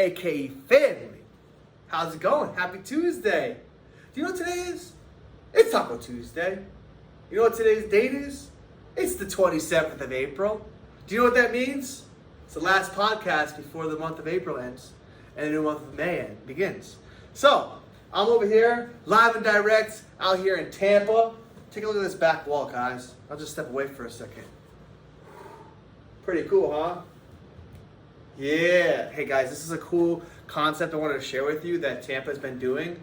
AKE family. How's it going? Happy Tuesday. Do you know what today is? It's Taco Tuesday. You know what today's date is? It's the 27th of April. Do you know what that means? It's the last podcast before the month of April ends and the new month of May begins. So, I'm over here, live and direct, out here in Tampa. Take a look at this back wall, guys. I'll just step away for a second. Pretty cool, huh? Yeah. Hey, guys, this is a cool concept I wanted to share with you that Tampa's been doing.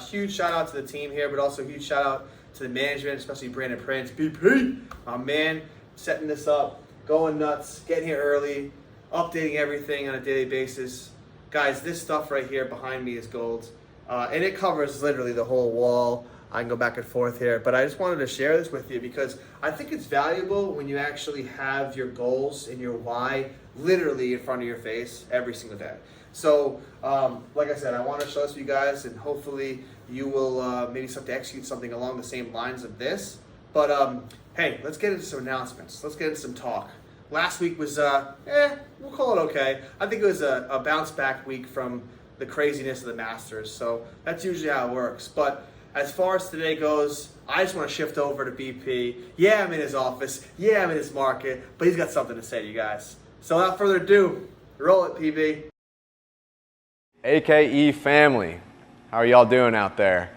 Huge shout out to the team here, but also huge shout out to the management, especially Brandon Prince, BP, my man, setting this up, going nuts, getting here early, updating everything on a daily basis. Guys, this stuff right here behind me is gold, and it covers literally the whole wall. I can go back and forth here, but I just wanted to share this with you because I think it's valuable when you actually have your goals and your why literally in front of your face every single day. So, like I said, I want to show this to you guys, and hopefully you will maybe start to execute something along the same lines of this. But hey, let's get into some announcements. Let's get into some talk. Last week was, we'll call it okay. I think it was a bounce back week from the craziness of the Masters. So that's usually how it works. But as far as today goes, I just want to shift over to BP. Yeah, I'm in his office. Yeah, I'm in his market. But he's got something to say to you guys. So without further ado, roll it, PB. AKE family, how are y'all doing out there?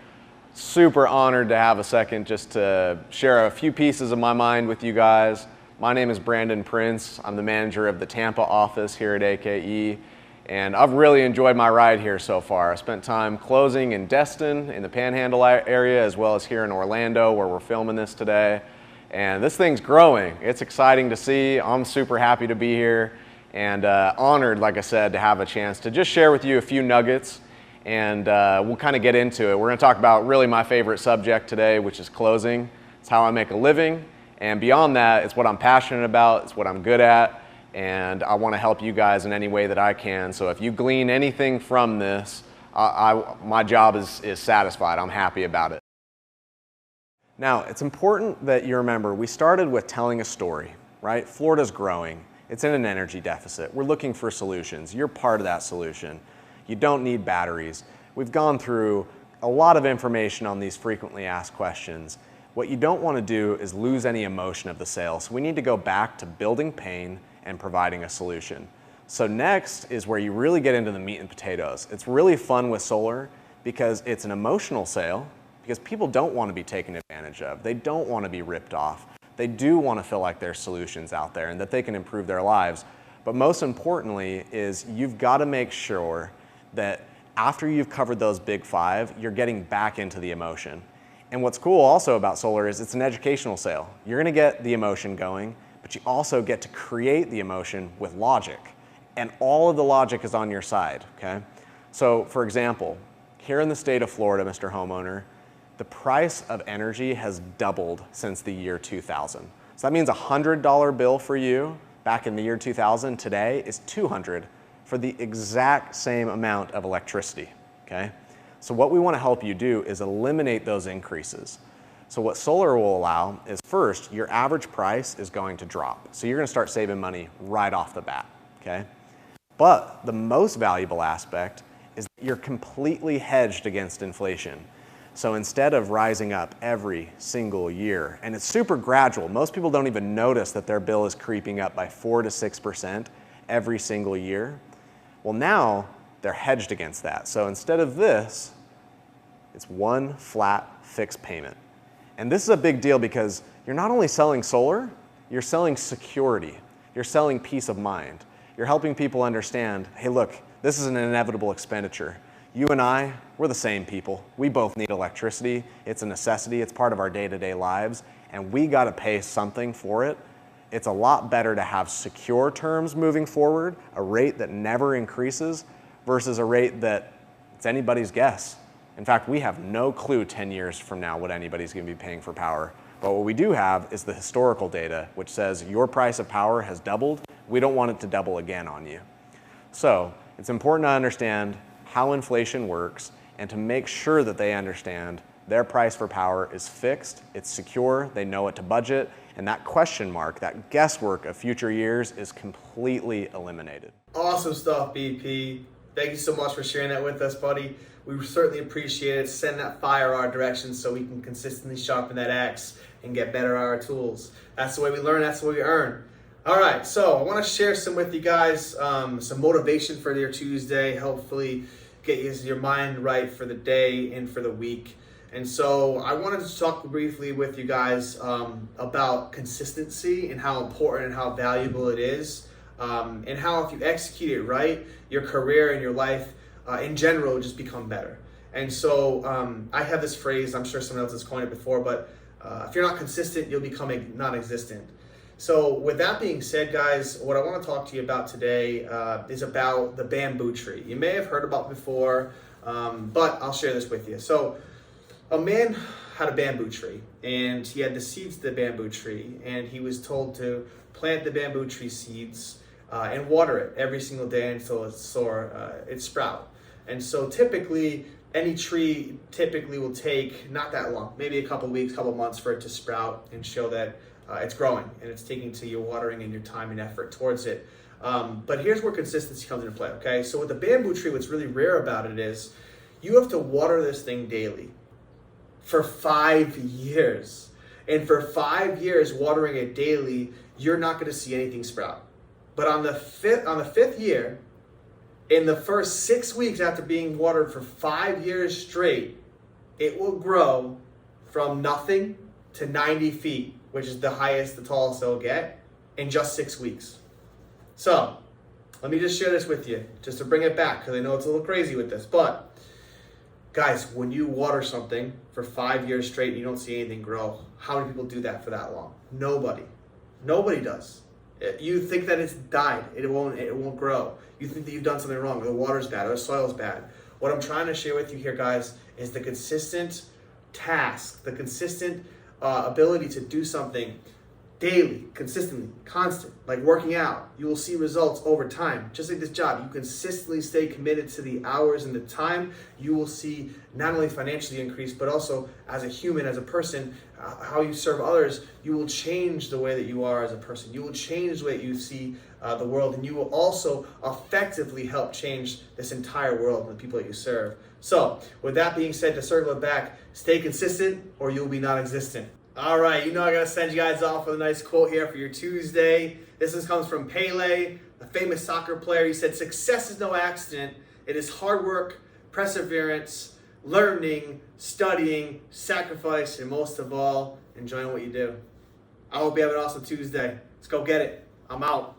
Super honored to have a second just to share a few pieces of my mind with you guys. My name is Brandon Prince. I'm the manager of the Tampa office here at AKE, and I've really enjoyed my ride here so far. I spent time closing in Destin in the Panhandle area, as well as here in Orlando where we're filming this today. And this thing's growing. It's exciting to see. I'm super happy to be here and honored, like I said, to have a chance to just share with you a few nuggets, and we'll kind of get into it. We're going to talk about really my favorite subject today, which is closing. It's how I make a living, and beyond that, it's what I'm passionate about, it's what I'm good at, and I want to help you guys in any way that I can. So if you glean anything from this, my job is satisfied. I'm happy about it. Now, it's important that you remember we started with telling a story, right? Florida's growing. It's in an energy deficit. We're looking for solutions. You're part of that solution. You don't need batteries. We've gone through a lot of information on these frequently asked questions. What you don't want to do is lose any emotion of the sale. So we need to go back to building pain and providing a solution. So next is where you really get into the meat and potatoes. It's really fun with solar because it's an emotional sale, because people don't want to be taken advantage of. They don't want to be ripped off. They do want to feel like there's solutions out there and that they can improve their lives. But most importantly is you've got to make sure that after you've covered those big five, you're getting back into the emotion. And what's cool also about solar is it's an educational sale. You're going to get the emotion going, but you also get to create the emotion with logic. And all of the logic is on your side, okay? So for example, here in the state of Florida, Mr. Homeowner, the price of energy has doubled since the year 2000. So that means a $100 bill for you back in the year 2000 today is $200 for the exact same amount of electricity, okay? So what we want to help you do is eliminate those increases. So what solar will allow is, first, your average price is going to drop. So you're going to start saving money right off the bat, okay? But the most valuable aspect is that you're completely hedged against inflation. So instead of rising up every single year, and it's super gradual, most people don't even notice that their bill is creeping up by 4 to 6% every single year. Well, now they're hedged against that. So instead of this, it's one flat fixed payment. And this is a big deal because you're not only selling solar, you're selling security. You're selling peace of mind. You're helping people understand, hey, look, this is an inevitable expenditure. You and I, we're the same people. We both need electricity. It's a necessity. It's part of our day-to-day lives, and we got to pay something for it. It's a lot better to have secure terms moving forward, a rate that never increases, versus a rate that it's anybody's guess. In fact, we have no clue 10 years from now what anybody's going to be paying for power. But what we do have is the historical data, which says your price of power has doubled. We don't want it to double again on you. So it's important to understand how inflation works and to make sure that they understand their price for power is fixed, it's secure, they know what to budget, and that question mark, that guesswork of future years is completely eliminated. Awesome stuff, BP. Thank you so much for sharing that with us, buddy. We certainly appreciate it. Send that fire our direction so we can consistently sharpen that axe and get better at our tools. That's the way we learn, that's the way we earn. All right, so I want to share some with you guys, some motivation for your Tuesday, hopefully get your mind right for the day and for the week. And so I wanted to talk briefly with you guys about consistency and how important and how valuable it is, and how if you execute it right, your career and your life in general will just become better. And so I have this phrase, I'm sure someone else has coined it before, but if you're not consistent, you'll become non-existent. So with that being said, guys, what I want to talk to you about today is about the bamboo tree. You may have heard about it before, but I'll share this with you. So a man had a bamboo tree, and he had the seeds of the bamboo tree, and he was told to plant the bamboo tree seeds and water it every single day until it sprout. And so typically, any tree will take not that long, maybe a couple weeks, couple months for it to sprout and show that it's growing and it's taking to your watering and your time and effort towards it. But here's where consistency comes into play, okay? So with the bamboo tree, what's really rare about it is you have to water this thing daily for 5 years. And for 5 years, watering it daily, you're not gonna see anything sprout. But on the fifth year, in the first 6 weeks after being watered for 5 years straight, it will grow from nothing to 90 feet, which is the highest, the tallest it'll get, in just 6 weeks. So, let me just share this with you, just to bring it back, because I know it's a little crazy with this, but guys, when you water something for 5 years straight and you don't see anything grow, how many people do that for that long? Nobody. Nobody does. You think that it's died, it won't grow. You think that you've done something wrong, or the water's bad, or the soil's bad. What I'm trying to share with you here, guys, is the consistent task, the consistent ability to do something daily, consistently, constant, like working out. You will see results over time. Just like this job, you consistently stay committed to the hours and the time, you will see not only financially increase, but also as a human, as a person, how you serve others. You will change the way that you are as a person. You will change the way you see the world, and you will also effectively help change this entire world and the people that you serve. So with that being said, to circle it back, stay consistent or you'll be non-existent. All right, you know I gotta send you guys off with a nice quote here for your Tuesday. Comes from Pele, a famous soccer player. He said, "Success is no accident. It is hard work, perseverance, learning, studying, sacrifice, and most of all, enjoying what you do." I hope you have an awesome Tuesday. Let's go get it. I'm out.